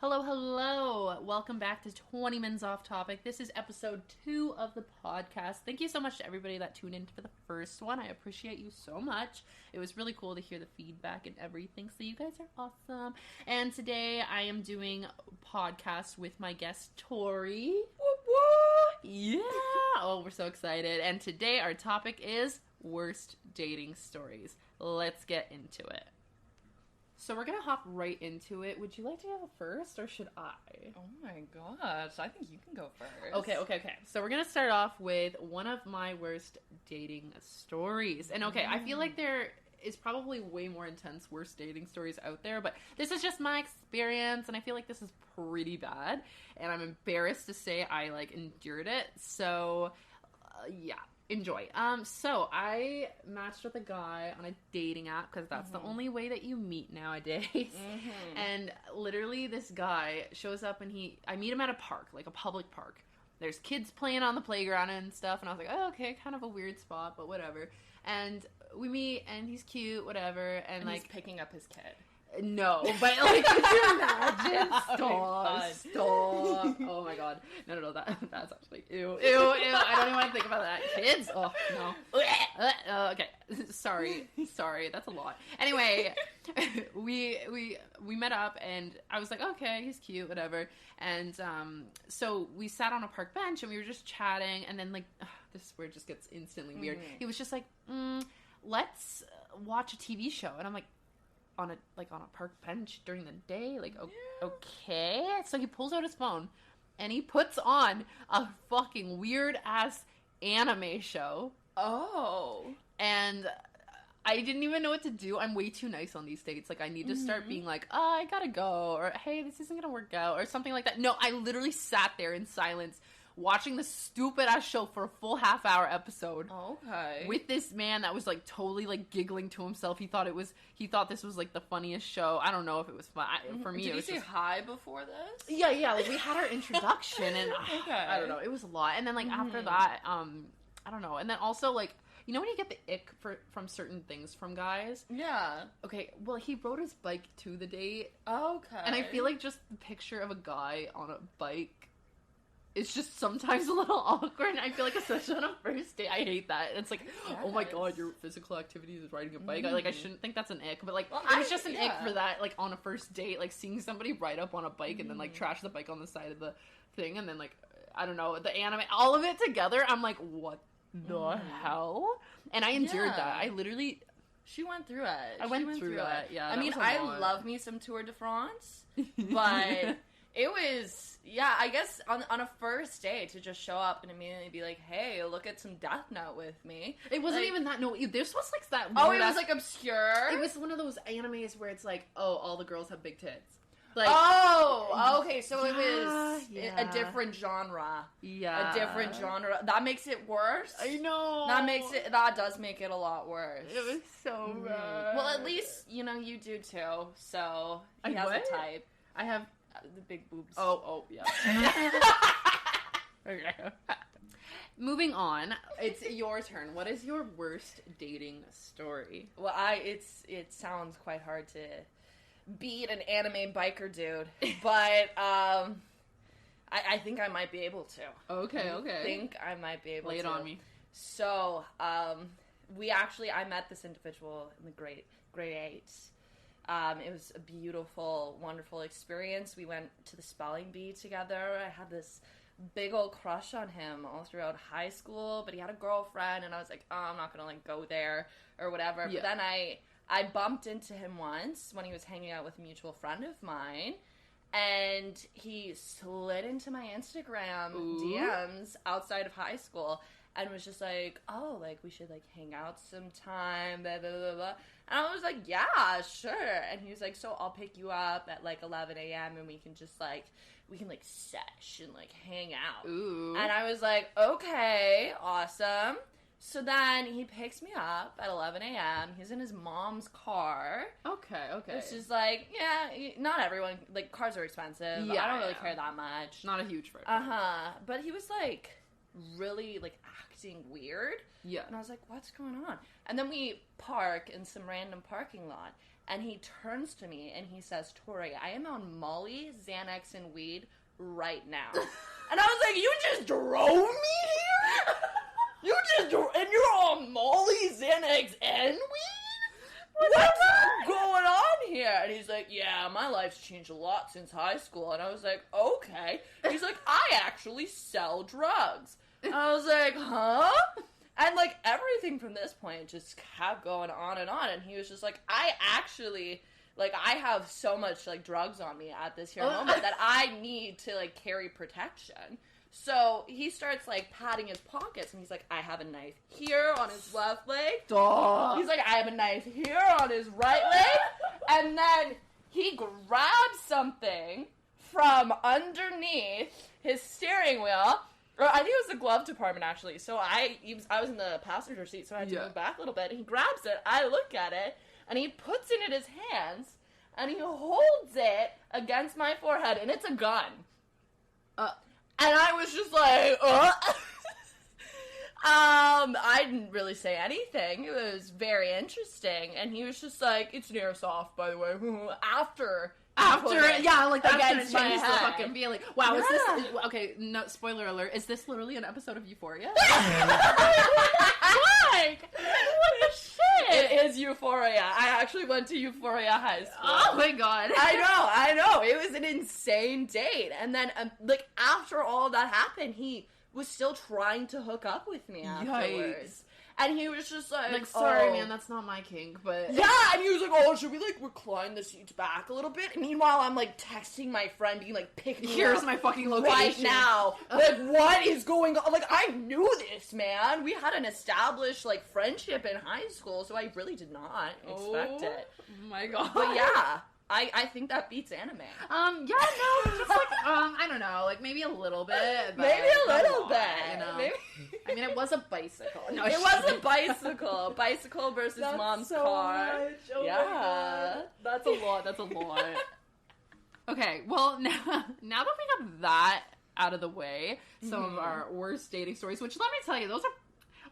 Hello. Welcome back to 20 Minutes Off Topic. This is episode 2 of the podcast. Thank you so much to everybody that tuned in for the first one. I appreciate you so much. It was really cool to hear the feedback and everything, so you guys are awesome. And today I am doing a podcast with my guest, Tori. Whoop, whoop. Yeah! Oh, we're so excited. And today our topic is worst dating stories. Let's get into it. So we're going to hop right into it. Would you like to go first, or should I? Oh my gosh, I think you can go first. Okay. So we're going to start off with one of my worst dating stories. And I feel like there is probably way more intense worst dating stories out there, but this is just my experience, and I feel like this is pretty bad, and I'm embarrassed to say I, endured it. So, yeah. Enjoy. So I matched with a guy on a dating app because that's the only way that you meet nowadays. And literally this guy shows up and I meet him at a park, like a public park. There's kids playing on the playground and stuff, and I was like, oh, okay, kind of a weird spot, but whatever. And we meet, and he's cute, whatever, and he's picking up his kid. No, but could you imagine? Stop. Oh my god. No, that's actually ew. I don't even want to think about that. Kids? Oh, no. Okay. Sorry, that's a lot. Anyway, we met up, and I was like, okay, he's cute, whatever. And so we sat on a park bench, and we were just chatting, and then this is where it just gets instantly weird. He was just like, let's watch a TV show. And I'm like, on a park bench during the day, okay. So he pulls out his phone and he puts on a fucking weird ass anime show. Oh. And I didn't even know what to do. I'm way too nice on these dates. I need to start being like, oh, I gotta go, or hey, this isn't gonna work out, or something like that. No, I literally sat there in silence watching this stupid ass show for a full half-hour episode. Okay. With this man that was totally giggling to himself. He thought this was the funniest show. I don't know if it was fun. For me, it was Did he say hi before this? Yeah. We had our introduction, and okay. I don't know. It was a lot. And then after that, I don't know. And then also when you get the ick from certain things from guys. Yeah. Okay. Well, he rode his bike to the date. Okay. And I feel like just the picture of a guy on a bike, it's just sometimes a little awkward. I feel especially on a first date, I hate that. It's oh my god, your physical activity is riding a bike. I shouldn't think that's an ick, but it was just an ick for that. On a first date, seeing somebody ride up on a bike and then trash the bike on the side of the thing, and then I don't know, the anime, all of it together. I'm like, what the hell? And I endured that. I literally. She went through it. I went through it. Yeah. I mean, I love me some Tour de France, but. It was, I guess on a first date to just show up and immediately be like, hey, look at some Death Note with me. It wasn't even that. No, this was that. Oh, it was obscure? It was one of those animes where it's all the girls have big tits. Okay, so it was a different genre. Yeah. A different genre. That makes it worse. I know. That does make it a lot worse. It was so bad. Well, at least, you do too, so he has a type. I have... the big boobs. Oh, yeah. Okay. Moving on, it's your turn. What is your worst dating story? Well, it sounds quite hard to beat an anime biker dude, but I think I might be able to. Okay. I think I might be able to. Lay it on me. So, I met this individual in the grade 8. It was a beautiful, wonderful experience. We went to the spelling bee together. I had this big old crush on him all throughout high school, but he had a girlfriend, and I was like, oh, I'm not gonna go there or whatever. Yeah. But then I bumped into him once when he was hanging out with a mutual friend of mine, and he slid into my Instagram DMs outside of high school and was just like, oh, we should hang out sometime, blah blah blah blah. And I was like, yeah, sure. And he was like, so I'll pick you up at 11 a.m. and we can just sesh and hang out. Ooh. And I was like, okay, awesome. So then he picks me up at 11 a.m. He's in his mom's car. Okay. Which is not everyone, cars are expensive. Yeah, I don't really care that much. Not a huge friend. But he was really acting weird. Yeah. And I was like, what's going on? And then we park in some random parking lot. and he turns to me and he says, Tori, I am on Molly, Xanax, and weed right now. And I was like, you just drove me here? And you're on Molly, Xanax, and weed? What's going on here? And he's like, yeah, my life's changed a lot since high school. And I was like, okay. He's like, I actually sell drugs. And I was like, huh? And, like, everything from this point just kept going on. And he was just like, I actually, like, I have so much, like, drugs on me at this here moment that I need to, like, carry protection. So he starts, like, patting his pockets, and he's like, I have a knife here on his left leg. Stop. He's like, I have a knife here on his right leg. And then he grabs something from underneath his steering wheel. Or I think it was the glove department, actually. So I was in the passenger seat, so I had to move back a little bit. And he grabs it, I look at it, and he puts it in his hands, and he holds it against my forehead, and it's a gun. And I was just like, I didn't really say anything. It was very interesting. And he was just like, it's an airsoft, by the way, after, yeah, like that's gonna against my change the head. fucking feeling. Wow, is Yeah. this okay? No, spoiler alert. Is this literally an episode of Euphoria? Like, what the shit? It is Euphoria. I actually went to Euphoria High School. Oh my god. I know. It was an insane date. And then, like, after all that happened, he was still trying to hook up with me afterwards. Yikes. And he was just like, sorry, oh. man, that's not my kink, but... Yeah, and he was like, oh, should we, like, recline the seats back a little bit? And meanwhile, I'm, like, texting my friend, being like, pick me Here's up my fucking location. right now. Like, what is going on? Like, I knew this, man. We had an established, like, friendship in high school, so I really did not expect it. Oh my god. But yeah, I think that beats anime. Yeah, no, just like, I don't know, like, maybe a little bit. But Maybe a not little lot, bit. You know? Maybe. I mean, it was a bicycle. No, It was a bicycle. Bicycle versus That's mom's so car. much. Oh Yeah. my god. That's a lot. That's a lot. Okay, well, now that we got that out of the way, some of our worst dating stories, which let me tell you, those are,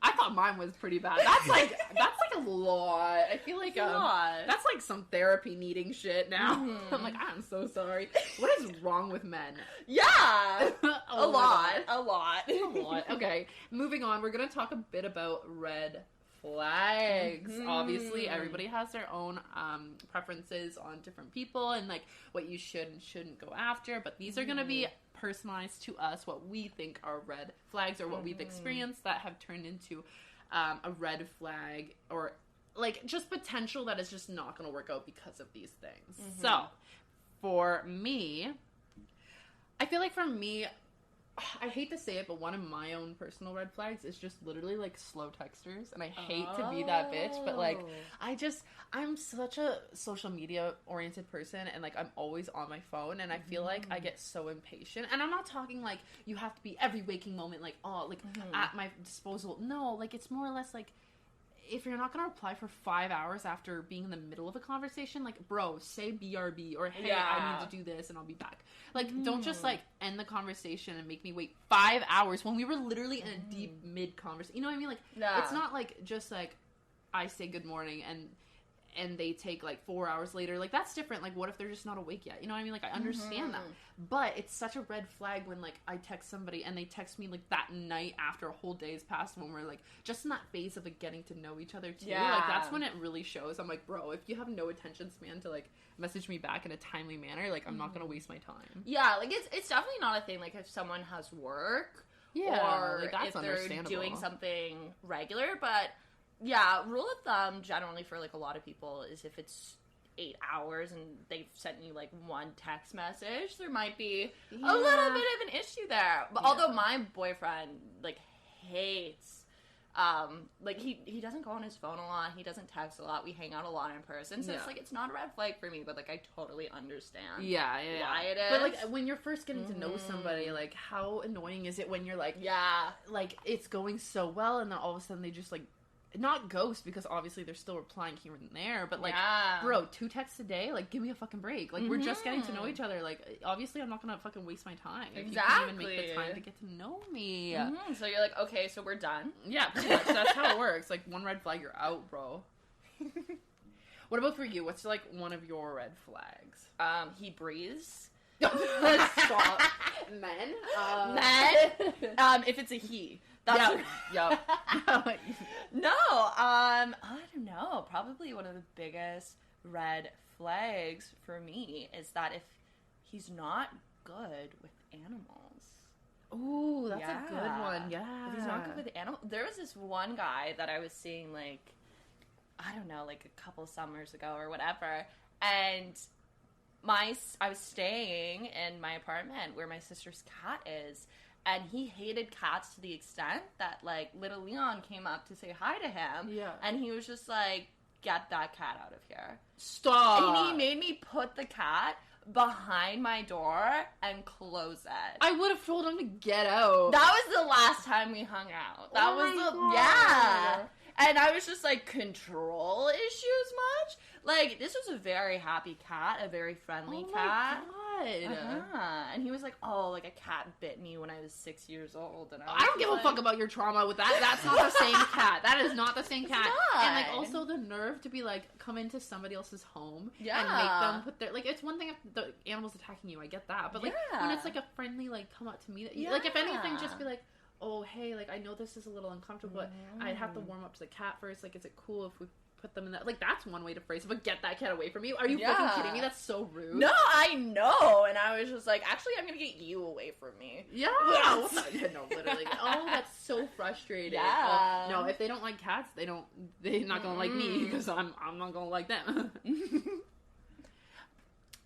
I thought mine was pretty bad. That's like a lot. I feel like that's like some therapy needing shit now. I'm like, I'm so sorry. What is wrong with men? Yeah. Oh a lot. Okay, moving on. We're gonna talk a bit about red flags. Obviously, everybody has their own preferences on different people and like what you should and shouldn't go after. But these are gonna be personalized to us, what we think are red flags or what we've experienced that have turned into a red flag or like just potential that is just not going to work out because of these things. So for me, I feel like I hate to say it, but one of my own personal red flags is just literally like slow texters, and I hate to be that bitch, but like I'm such a social media oriented person, and like I'm always on my phone, and I feel like I get so impatient. And I'm not talking like you have to be every waking moment like at my disposal. No, like it's more or less like if you're not gonna reply for 5 hours after being in the middle of a conversation, like, bro, say BRB or hey, I need to do this and I'll be back. Like, don't just like end the conversation and make me wait 5 hours when we were literally in a deep mid conversation. You know what I mean? Like, it's not like just like I say good morning and they take like 4 hours later. Like, that's different. Like, what if they're just not awake yet? You know what I mean? Like, I understand that. But it's such a red flag when like I text somebody and they text me like that night after a whole day has passed, when we're like just in that phase of like getting to know each other too. Like, that's when it really shows. I'm like, bro, if you have no attention span to like message me back in a timely manner, like I'm not gonna waste my time. Yeah, like it's definitely not a thing like if someone has work or like, that's if they're doing something regular. But yeah, rule of thumb generally for like a lot of people is if it's 8 hours and they've sent you like one text message, there might be a little bit of an issue there. But although my boyfriend like hates like he doesn't go on his phone a lot, he doesn't text a lot, we hang out a lot in person, so it's like it's not a red flag for me, but like I totally understand why it is. But like when you're first getting to know somebody, like how annoying is it when you're like like it's going so well and then all of a sudden they just like not ghost, because obviously they're still replying here and there, but like bro, 2 texts a day, like give me a fucking break. Like we're just getting to know each other. Like obviously I'm not gonna fucking waste my time if you can't even make the time to get to know me. So you're like, okay, so we're done. Yeah, pretty much. That's how it works. Like one red flag, you're out, bro. What about for you? What's like one of your red flags? He breathes. Stop. Men. If it's a he. That's yep. No, I don't know. Probably one of the biggest red flags for me is that if he's not good with animals. Ooh, that's a good one. Yeah. If he's not good with animals. There was this one guy that I was seeing, like, I don't know, like a couple summers ago or whatever, and I was staying in my apartment where my sister's cat is, and he hated cats to the extent that, like, little Leon came up to say hi to him, and he was just like, get that cat out of here. Stop. And he made me put the cat behind my door and close it. I would have told him to get out. That was the last time we hung out. That was yeah. And I was just like, control issues much? Like, this was a very happy cat, a very friendly cat. Oh my god. And he was like, oh, like a cat bit me when I was 6 years old. And I don't give a fuck about your trauma with that. That's not the same cat. That is not the same cat. And like also the nerve to be like, come into somebody else's home and make them put their, like, it's one thing if the animal's attacking you, I get that. But like when it's like a friendly, like, come up to me, like if anything, just be like, oh, hey, like, I know this is a little uncomfortable, but I'd have to warm up to the cat first. Like, is it cool if we put them in that? Like, that's one way to phrase it, but get that cat away from you. Are you fucking kidding me? That's so rude. No, I know. And I was just like, actually, I'm going to get you away from me. Yeah. No, literally. Oh, that's so frustrating. Yeah. No, if they don't like cats, they're not going to like me, because I'm not going to like them.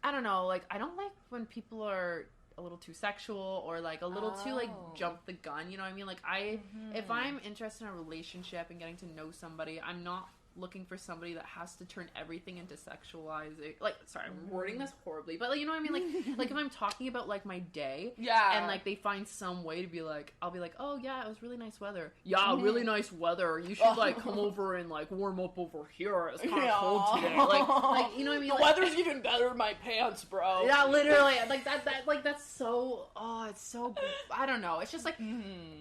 I don't know. Like, I don't like when people are a little too sexual or like a little too like jump the gun, you know what I mean? Like if I'm interested in a relationship and getting to know somebody, I'm not looking for somebody that has to turn everything into sexualizing. Like, sorry, I'm wording this horribly, but like, you know what I mean? Like if I'm talking about like my day, and like they find some way to be like, I'll be like, oh yeah, it was really nice weather. Yeah, really nice weather. You should like come over and like warm up over here. It's kind of cold today. Like you know what I mean? The weather's even better in my pants, bro. Yeah, literally. Like that like that's so. Oh, it's so. I don't know. It's just like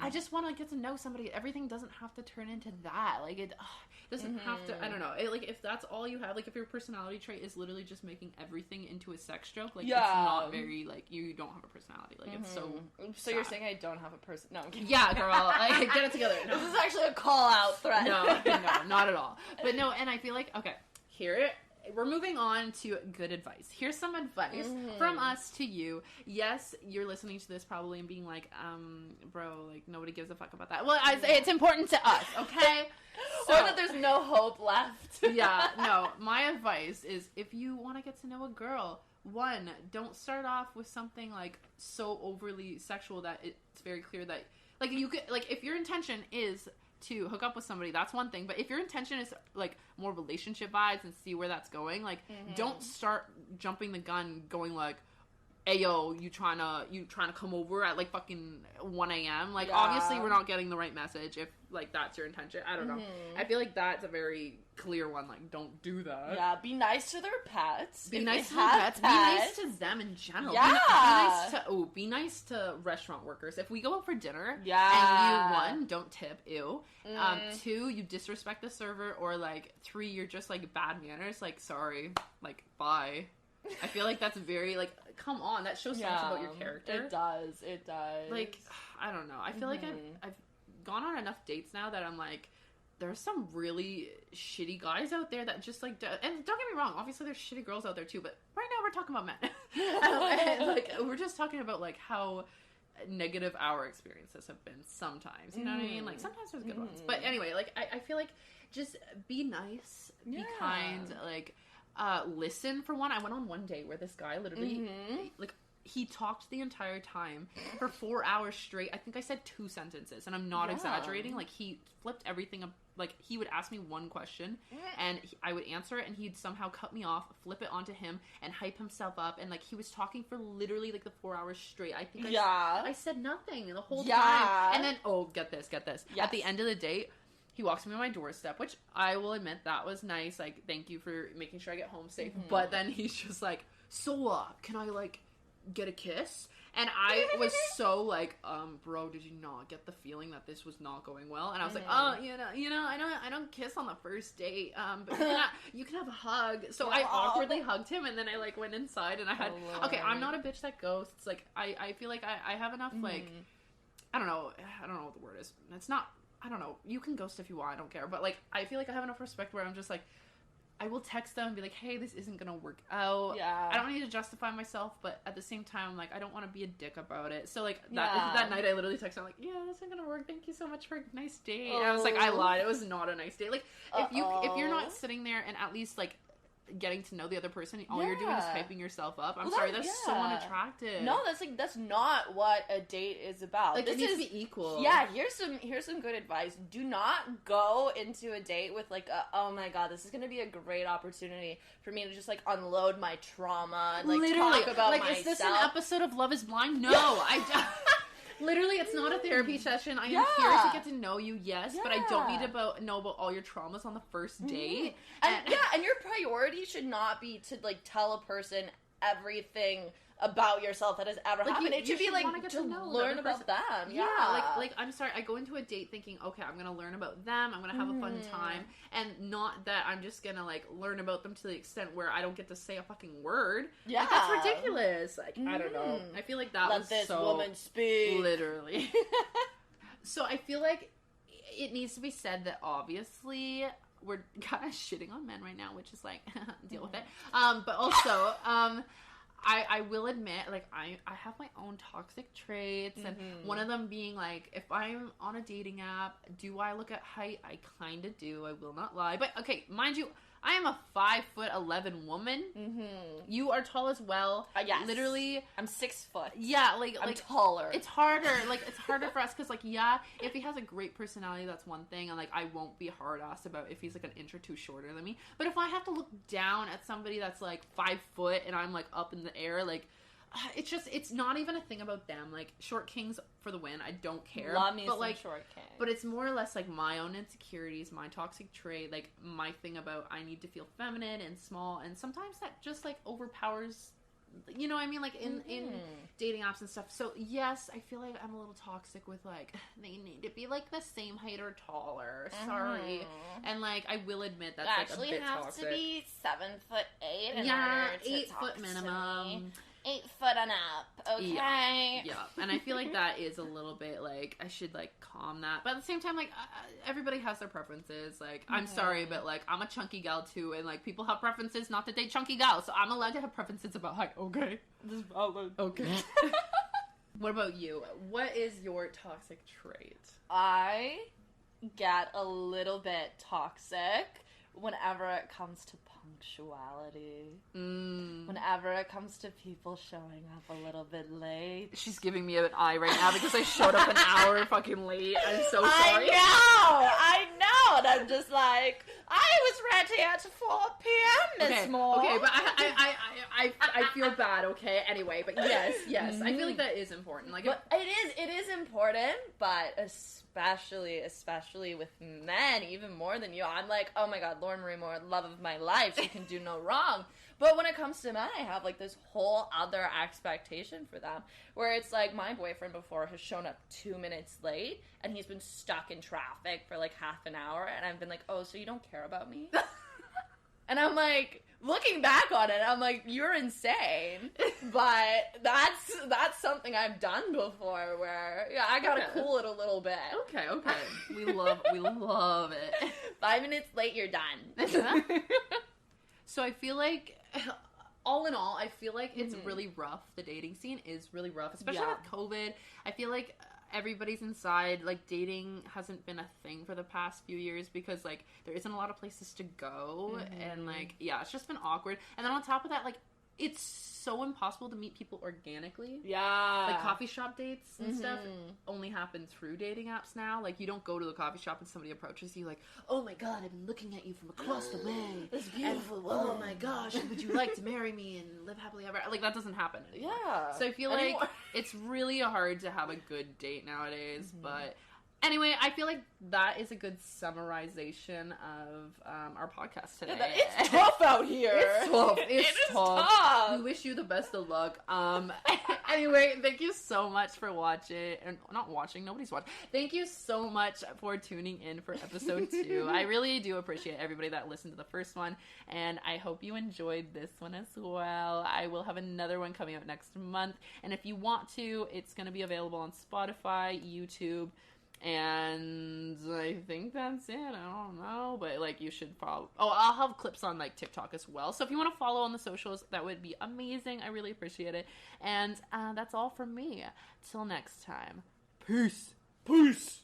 I just want to get to know somebody. Everything doesn't have to turn into that. Like it. Doesn't have to. I don't know. Like if that's all you have, like if your personality trait is literally just making everything into a sex joke, like it's not very like you don't have a personality. Like it's so. So you're saying I don't have a person? No. I'm kidding. Yeah, girl. Like, get it together. No. This is actually a call out threat. No, not at all. But no, and I feel like we're moving on to good advice. Here's some advice from us to you. Yes, you're listening to this probably and being like, bro, like nobody gives a fuck about that. Well, it's important to us, okay? So, or that there's no hope left. Yeah, no. My advice is if you want to get to know a girl, one, don't start off with something like so overly sexual that it's very clear that like you could like if your intention is to hook up with somebody, that's one thing, but if your intention is like more relationship vibes and see where that's going, like don't start jumping the gun going like, hey yo, you trying to come over at like fucking 1 a.m. Like obviously we're not getting the right message if like that's your intention. I don't know. I feel like that's a very clear one. Like don't do that. Yeah, be nice to their pets. Be nice to their pets. Be nice to them in general. Yeah. Be nice to restaurant workers. If we go out for dinner, and you one, don't tip, ew. Two, you disrespect the server, or like 3, you're just like bad manners. Like sorry, like bye. I feel like that's very, like, come on, that shows so much about your character. It does. Like, I don't know. I feel like I've gone on enough dates now that I'm like, there's some really shitty guys out there that just, like, and don't get me wrong, obviously there's shitty girls out there too, but right now we're talking about men. And, like, we're just talking about, like, how negative our experiences have been sometimes, you know what I mean? Like, sometimes there's good ones. But anyway, like, I feel like just be nice, be kind, like, listen for one. I went on one day where this guy literally like he talked the entire time for 4 hours straight. I think I said 2 sentences and I'm not exaggerating. Like he flipped everything up. Like he would ask me one question and I would answer it and he'd somehow cut me off, flip it onto him and hype himself up, and like he was talking for literally like the 4 hours straight. I think I said nothing the whole time. And then get this yes. At the end of the date, he walks me to my doorstep, which I will admit that was nice. Like, thank you for making sure I get home safe. But then he's just like, so, can I, like, get a kiss. And I was so like, bro, did you not get the feeling that this was not going well? And I was like, oh, I don't kiss on the first date, but you can have a hug. So I awkwardly hugged him, and then I like went inside, and I had, okay, I'm not a bitch that ghosts. Like, I feel like I have enough, like, I don't know what the word is. It's not, I don't know, you can ghost if you want, I don't care. But like, I feel like I have enough respect where I'm just like, I will text them and be like, hey, this isn't gonna work out. Yeah. I don't need to justify myself, but at the same time, like, I don't want to be a dick about it. So, like, that night I literally texted them, like, yeah, this isn't gonna work. Thank you so much for a nice date. And I was like, I lied. It was not a nice date. Like, if you're not sitting there and at least, like, getting to know the other person, all you're doing is hyping yourself up. I'm sorry, that's so unattractive. No, that's not what a date is about. Like, it needs to be equal. Yeah, here's some good advice. Do not go into a date with like, oh my god, this is gonna be a great opportunity for me to just like unload my trauma and like literally talk about like, myself. Is this an episode of Love Is Blind? No, literally, it's not a therapy session. I am here to get to know you, but I don't need to know about all your traumas on the first date. And your priority should not be to, like, tell a person everything about yourself that has ever happened. It should be, like, to learn about them. Yeah. Like, I'm sorry, I go into a date thinking, okay, I'm going to learn about them, I'm going to have a fun time, and not that I'm just going to, like, learn about them to the extent where I don't get to say a fucking word. Yeah. Like, that's ridiculous. Like, I don't know. I feel like that was this woman speak. Literally. So I feel like it needs to be said that obviously we're kind of shitting on men right now, which is like, deal with it. But also, I will admit, like, I have my own toxic traits, and one of them being, like, if I'm on a dating app, do I look at height? I kind of do. I will not lie. But, okay, mind you, I am a 5'11" woman. You are tall as well. Yes. Literally. I'm 6 foot. Yeah, like I'm taller. It's harder. Like, it's harder for us because, like, yeah, if he has a great personality, that's one thing, and, like, I won't be hard-ass about if he's, like, an inch or two shorter than me. But if I have to look down at somebody that's, like, 5 foot and I'm, like, up in the air, like, it's not even a thing about them. Like, short kings for the win. I don't care. Love me some short king. But it's more or less like my own insecurities, my toxic trait, like my thing about I need to feel feminine and small, and sometimes that just like overpowers, you know what I mean? Like in dating apps and stuff. So yes, I feel like I'm a little toxic with like, they need to be like the same height or taller. Sorry. And like, I will admit that's like a bit toxic. Actually have to be 7'8" in yeah, order to 8 talk foot to minimum. me. 8 foot and up, okay? Yeah, and I feel like that is a little bit, like, I should, like, calm that. But at the same time, like, everybody has their preferences. Like, I'm sorry, but, like, I'm a chunky gal, too, and, like, people have preferences not to date chunky gals, so I'm allowed to have preferences about height, okay? This is valid. Okay. What about you? What is your toxic trait? I get a little bit toxic whenever it comes to punctuality. Whenever it comes to people showing up a little bit late. She's giving me an eye right now because I showed up an hour fucking late. I'm so sorry. I know. And I'm just like, I was ready at 4 p.m. this morning. Okay, but I feel bad, okay? Anyway, but yes. I feel like that is important. Like, but it is important, but especially with men, even more than you. I'm like, oh my god, Lauren Marie Moore, love of my life, she can do no wrong. But when it comes to men, I have like this whole other expectation for them, where it's like, my boyfriend before has shown up 2 minutes late, and he's been stuck in traffic for like half an hour, and I've been like, oh, so you don't care about me? And I'm like, looking back on it, I'm like, you're insane. But that's something I've done before, where I gotta cool it a little bit. Okay. We love it. 5 minutes late, you're done. So I feel like, all in all, I feel like it's really rough. The dating scene is really rough, especially with COVID. I feel like everybody's inside. Like, dating hasn't been a thing for the past few years because, like, there isn't a lot of places to go. And, like, yeah, it's just been awkward. And then on top of that, like, it's so impossible to meet people organically. Yeah. Like, coffee shop dates and stuff only happen through dating apps now. Like, you don't go to the coffee shop and somebody approaches you like, oh my god, I've been looking at you from across the way. That's beautiful. And, oh my gosh, would you like to marry me and live happily ever? Like, that doesn't happen anymore. Yeah. So I feel like it's really hard to have a good date nowadays, but... Anyway, I feel like that is a good summarization of our podcast today. It's tough out here. It's tough. It's tough. We wish you the best of luck. Anyway, thank you so much for watching. And not watching. Nobody's watching. Thank you so much for tuning in for episode 2. I really do appreciate everybody that listened to the first one. And I hope you enjoyed this one as well. I will have another one coming out next month. And if you want to, it's going to be available on Spotify, YouTube, and I think that's it. I don't know, but like you should follow. Oh, I'll have clips on like TikTok as well. So if you want to follow on the socials, that would be amazing. I really appreciate it. And that's all from me. Till next time. Peace. Peace.